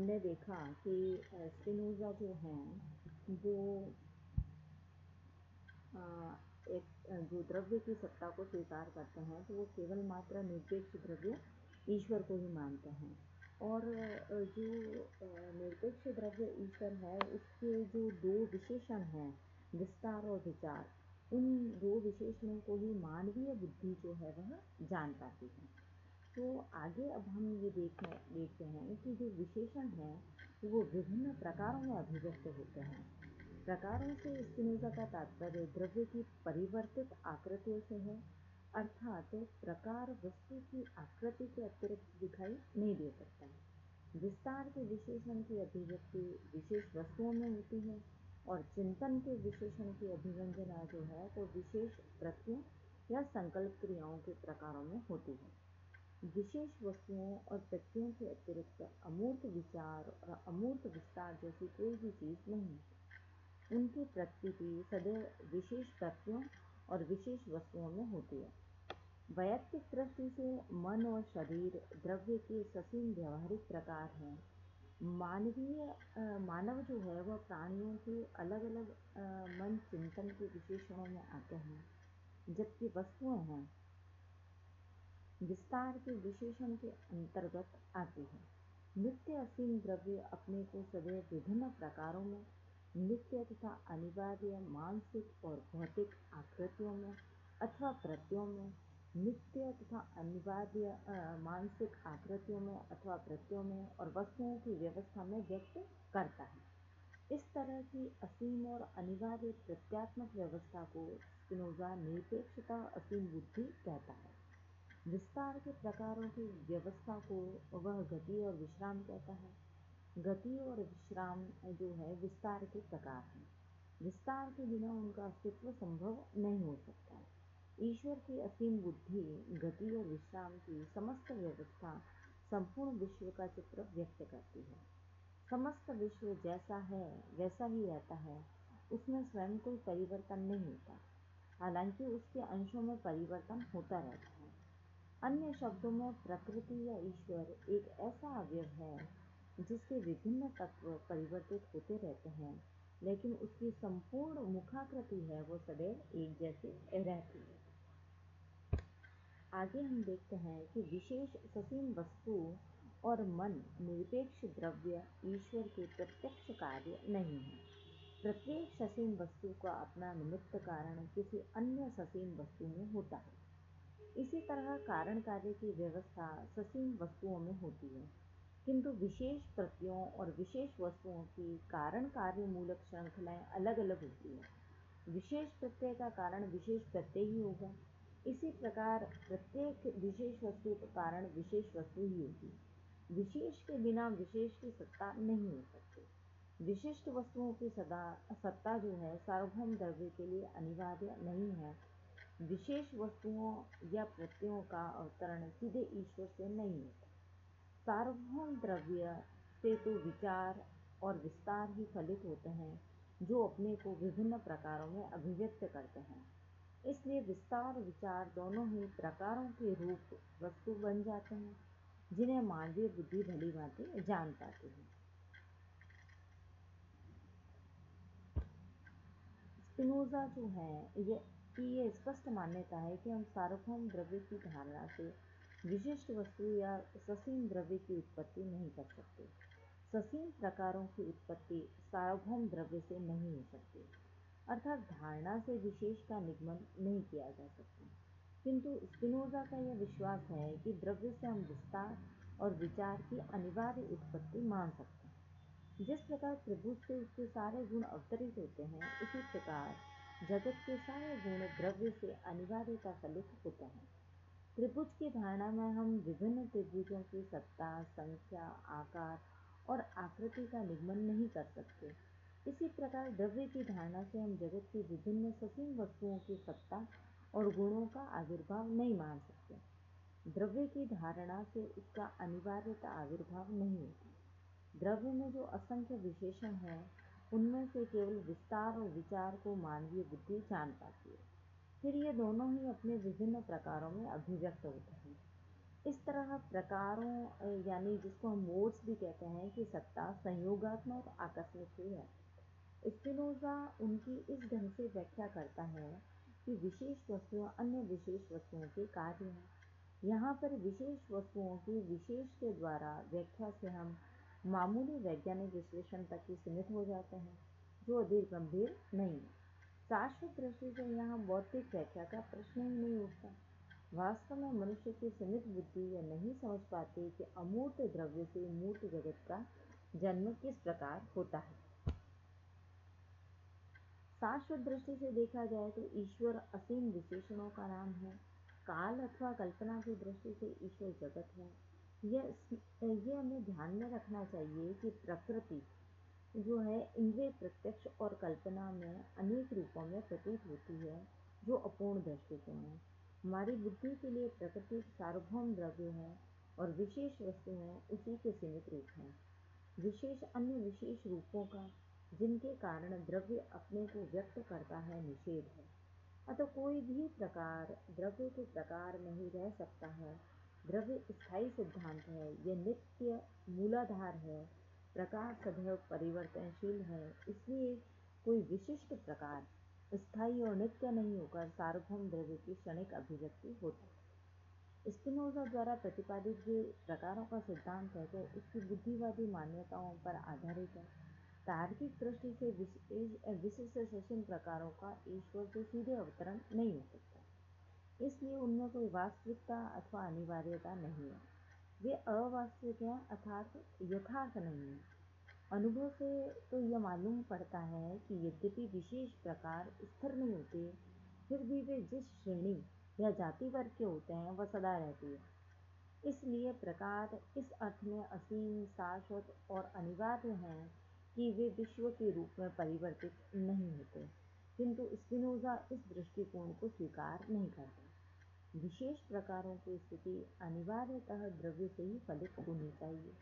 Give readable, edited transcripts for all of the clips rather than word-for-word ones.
हमने देखा कि स्पिनोज़ा जो हैं वो अ, जो द्रव्य की सत्ता को स्वीकार करते हैं तो वो केवल मात्र निरपेक्ष द्रव्य ईश्वर को ही मानते हैं। और जो निरपेक्ष द्रव्य ईश्वर है उसके जो दो विशेषण हैं, विस्तार और विचार, उन दो विशेषणों को ही मानवीय बुद्धि जो है वह जान पाती है। तो आगे अब हम ये देखते हैं कि जो विशेषण हैं वो विभिन्न प्रकारों में अभिव्यक्त होते हैं। प्रकारों से स्पिनोज़ा का तात्पर्य द्रव्य की परिवर्तित आकृतियों से है, अर्थात प्रकार वस्तु की आकृति के अतिरिक्त दिखाई नहीं दे सकता है। विस्तार के विशेषण की अभिव्यक्ति विशेष वस्तुओं में होती है और चिंतन के विशेषण की अभिव्यंजना जो है वो विशेष प्रत्ययों या संकल्प क्रियाओं के प्रकारों में होती है। विशेष वस्तुओं और प्रत्ययों के अतिरिक्त अमूर्त विचार और अमूर्त विस्तार जैसी कोई भी चीज़ नहीं है। उनकी प्रतीति सदैव विशेष प्रत्ययों और विशेष वस्तुओं में होती है। वैयक्तिक दृष्टि से मन और शरीर द्रव्य के ससीम व्यवहारिक प्रकार हैं। मानव जो है वह प्राणियों के अलग अलग मन चिंतन के विशेषणों में आते हैं, जबकि वस्तुएं हैं विस्तार के विशेषण के अंतर्गत आती है। नित्य असीम द्रव्य अपने को सदैव विभिन्न प्रकारों में नित्य तथा अनिवार्य मानसिक और भौतिक आकृतियों में अथवा प्रत्ययों में नित्य तथा अनिवार्य मानसिक आकृतियों में अथवा प्रत्ययों में और वस्तुओं की व्यवस्था में व्यक्त करता है। इस तरह की असीम और अनिवार्य प्रत्यात्मक व्यवस्था को स्पिनोज़ा निरपेक्षता असीम बुद्धि कहता है। विस्तार के प्रकारों की व्यवस्था को वह गति और विश्राम कहता है। गति और विश्राम जो है विस्तार के प्रकार हैं। विस्तार के बिना उनका अस्तित्व संभव नहीं हो सकता है। ईश्वर की असीम बुद्धि गति और विश्राम की समस्त व्यवस्था संपूर्ण विश्व का चित्र व्यक्त करती है। समस्त विश्व जैसा है वैसा ही रहता है, उसमें स्वयं कोई परिवर्तन नहीं होता, हालांकि उसके अंशों में परिवर्तन होता रहता है। अन्य शब्दों में प्रकृति या ईश्वर एक ऐसा अवयव है जिसके विभिन्न तत्व परिवर्तित होते रहते हैं, लेकिन उसकी संपूर्ण मुखाकृति है वो सदैव एक जैसी रहती है। आगे हम देखते हैं कि विशेष ससीम वस्तु और मन निरपेक्ष द्रव्य ईश्वर के प्रत्यक्ष कार्य नहीं है। प्रत्येक ससीम वस्तु का अपना निमित्त कारण किसी अन्य ससीम वस्तु में होता है। इसी तरह कारण कार्य की व्यवस्था ससीम वस्तुओं में होती है, किंतु विशेष प्रत्ययों और विशेष वस्तुओं की कारण कार्य मूलक श्रृंखलाएं अलग अलग होती है। विशेष प्रत्यय का कारण विशेष प्रत्यय ही होगा। इसी प्रकार प्रत्येक विशेष वस्तु का कारण विशेष वस्तु ही होगी। विशेष के बिना विशेष की सत्ता नहीं हो सकती। विशिष्ट वस्तुओं की सत्ता जो है सार्वभौम द्रव्य के लिए अनिवार्य नहीं है। विशेष वस्तुओं या प्रत्ययों का अवतरण सीधे ईश्वर से नहीं होता। सार्वभौम द्रव्य से तो विचार और विस्तार ही फलित होते हैं, जो अपने को विभिन्न प्रकारों में अभिव्यक्त करते हैं। इसलिए विस्तार और विचार दोनों ही प्रकारों के रूप वस्तु बन जाते हैं, जिन्हें मानवीय बुद्धि भली भांति जान पाती है। स्पिनोज़ा जो है ये स्पष्ट मान्यता है कि हम सार्वभौम द्रव्य की धारणा से विशिष्ट वस्तु या ससीम द्रव्य की उत्पत्ति नहीं कर सकते। ससीम प्रकारों की उत्पत्ति सार्वभौम द्रव्य से नहीं हो सकती, अर्थात धारणा से विशेष का निगमन नहीं किया जा सकता। किंतु स्पिनोज़ा का यह विश्वास है कि द्रव्य से हम विस्तार और विचार की अनिवार्य उत्पत्ति मान सकते हैं। जिस प्रकार त्रिभुज से उसके सारे गुण अवतरित होते हैं, उसी प्रकार जगत के सारे गुण द्रव्य से अनिवार्यता फलित होते हैं। त्रिभुज की धारणा में हम विभिन्न त्रिभुजों की सत्ता, संख्या, आकार और आकृति का निगमन नहीं कर सकते। इसी प्रकार द्रव्य की धारणा से हम जगत की विभिन्न ससीम वस्तुओं की सत्ता और गुणों का आविर्भाव नहीं मान सकते। द्रव्य की धारणा से उसका अनिवार्यता आविर्भाव नहीं होता। द्रव्य में जो असंख्य विशेषण हैं, उनमें से केवल विस्तार और विचार को मानवीय बुद्धि जान पाती है। फिर ये दोनों ही अपने विभिन्न प्रकारों में अभिव्यक्त होते हैं। इस तरह प्रकारों यानी जिसको हम मोड्स भी कहते हैं कि सत्ता संयोगात्मक और आकस्मिक ही है। स्पिनोज़ा उनकी इस ढंग से व्याख्या करता है कि विशेष वस्तुएं अन्य विशेष वस्तुओं के कार्य हैं। यहाँ पर विशेष वस्तुओं की विशेष के द्वारा व्याख्या से हम मामूली वैज्ञानिक विश्लेषण तक ही सीमित हो जाते हैं, जो अधिक गंभीर नहीं है। शाश्वत दृष्टि से यहाँ भौतिक व्याख्या का प्रश्न ही नहीं उठता। वास्तव में मनुष्य की सीमित बुद्धि यह नहीं समझ पाती कि अमूर्त द्रव्य से मूर्त जगत का जन्म किस प्रकार होता है। शाश्वत दृष्टि से देखा जाए तो ईश्वर असीम विशेषणों का नाम है। काल अथवा कल्पना की दृष्टि से ईश्वर जगत है। यह हमें ध्यान में रखना चाहिए कि प्रकृति जो है इंद्रिय प्रत्यक्ष और कल्पना में अनेक रूपों में प्रतीत होती है, जो अपूर्ण दृष्टिकोण है। हमारी बुद्धि के लिए प्रकृति एक सार्वभौम द्रव्य है और विशेष वस्तुएं उसी के सीमित रूप हैं। विशेष अन्य विशेष रूपों का जिनके कारण द्रव्य अपने को व्यक्त करता है निषेध है। अतः कोई भी प्रकार द्रव्य के प्रकार में ही रह सकता है। द्रव्य स्थायी सिद्धांत है, यह नित्य मूलाधार है। प्रकार सदैव परिवर्तनशील है, इसलिए कोई विशिष्ट प्रकार स्थायी और नित्य नहीं होकर सार्वभौम द्रव्य की क्षणिक अभिव्यक्ति होती है। स्पिनोज़ा द्वारा प्रतिपादित जो प्रकारों का सिद्धांत है तो उसकी बुद्धिवादी मान्यताओं पर आधारित है। तार्किक दृष्टि से विशिष्ट सचिन प्रकारों का ईश्वर से सीधे अवतरण नहीं हो सकता, इसलिए उनमें कोई वास्तविकता अथवा अनिवार्यता नहीं है। वे अवास्तविक हैं अर्थात यथार्थ नहीं है। अनुभव से तो यह मालूम पड़ता है कि यद्यपि विशेष प्रकार स्थिर नहीं होते, फिर भी वे जिस श्रेणी या जाति वर्ग के होते हैं वह सदा रहती है। इसलिए प्रकार इस अर्थ में असीम, शाश्वत और अनिवार्य हैं कि वे विश्व के रूप में परिवर्तित नहीं होते। किंतु स्पिनोज़ा इस दृष्टिकोण को स्वीकार नहीं करते। विशेष प्रकारों की स्थिति अनिवार्यतः द्रव्य से ही फलित होनी चाहिए,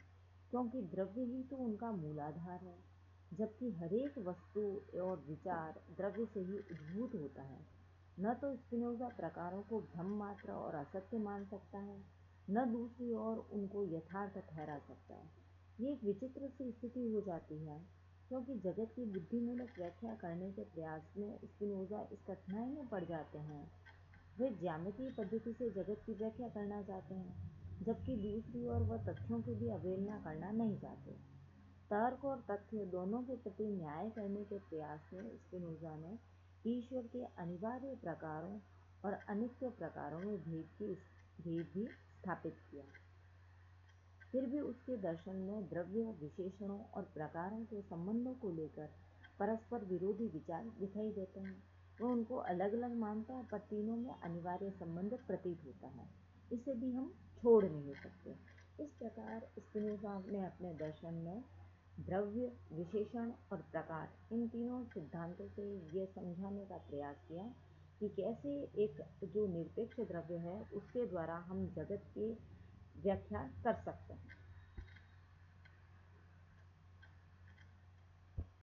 क्योंकि द्रव्य ही तो उनका मूलाधार है, जबकि हरेक वस्तु और विचार द्रव्य से ही उद्भूत होता है। न तो स्पिनोज़ा प्रकारों को भ्रम मात्र और असत्य मान सकता है, न दूसरी ओर उनको यथार्थ ठहरा सकता है। ये एक विचित्र सी स्थिति हो जाती है, क्योंकि जगत की बुद्धिमूलक व्याख्या करने के प्रयास में स्पिनोज़ा इस कठिनाई में पड़ जाते हैं। वे ज्यामितीय पद्धति से जगत की व्याख्या करना चाहते हैं, जबकि दूसरी ओर वह तथ्यों की भी अवहेलना करना नहीं चाहते। तर्क और तथ्य दोनों के प्रति न्याय करने के प्रयास में स्पिनोज़ा ने ईश्वर के अनिवार्य प्रकारों और अनित्य प्रकारों में भेद भी स्थापित किया। फिर भी उसके दर्शन में द्रव्य, विशेषणों और प्रकारों के संबंधों को लेकर परस्पर विरोधी विचार दिखाई देते हैं। वह उनको अलग अलग मानता है, पर तीनों में अनिवार्य संबंध प्रतीत होता है। इसे भी हम छोड़ नहीं सकते। इस प्रकार स्पिनोज़ा ने अपने दर्शन में द्रव्य, विशेषण और प्रकार इन तीनों सिद्धांतों से यह समझाने का प्रयास किया कि कैसे एक जो निरपेक्ष द्रव्य है उसके द्वारा हम जगत की व्याख्या कर सकते हैं।